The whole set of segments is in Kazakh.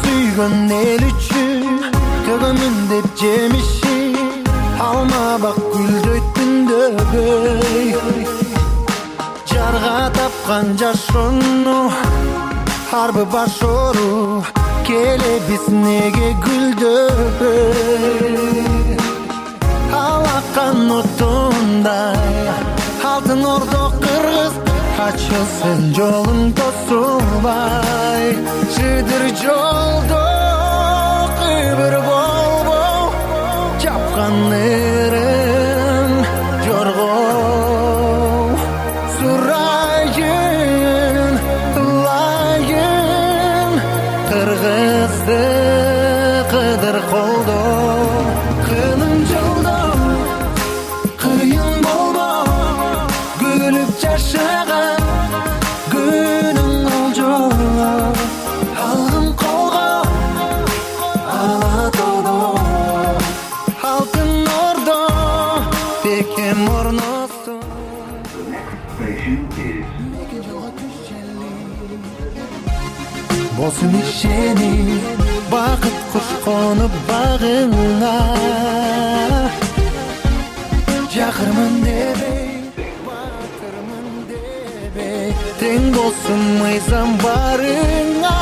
suygan el üçün tögümün dep jemişi alma bak güldöttün döböy jarga tapkan jашону harbi başoru kele biz nege güldöböy alakan otunday altın ordo kırgız açılsın jolun tosulbay жыдыр жолдо кыйбыр болбоо чапкан ырым жоргоо сурайын ылайын кыргызды кыдыр колдоо кыным жолдо кыйын болбоо күлүп жашаган күнүң олжоо алгым колго ала тодо алтын ордо бекем орносу болсун ишени бакыт куш конуп багыңа жакырмын дебей батырмын дебей тең болсун мыйзам барыңа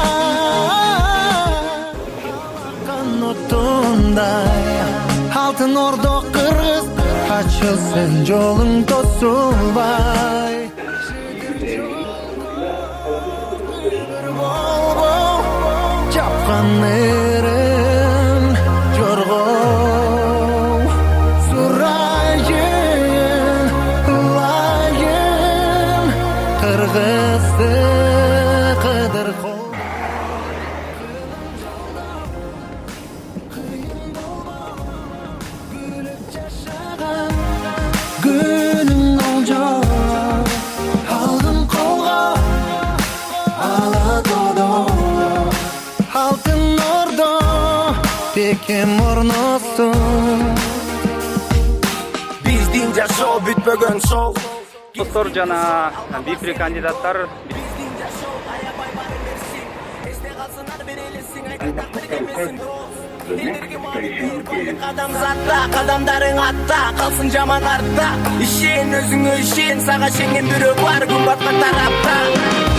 канотундай алтын ордо кыргыз ачылсын жолуң тосулбай чапкан ырым жоргоо сурайын ылайын кыргызды кыдыр кол күнүң олжоо алгым колго ала тодо алтын ордо бекем орносу биздин жашоо бүтпөгөн шоу достор жана бипри кандидаттар Кадамдарың атта, калсын жаман артта. Ишен өзүңө ишен, сага шенген бирөө бар күн баткан тарапта.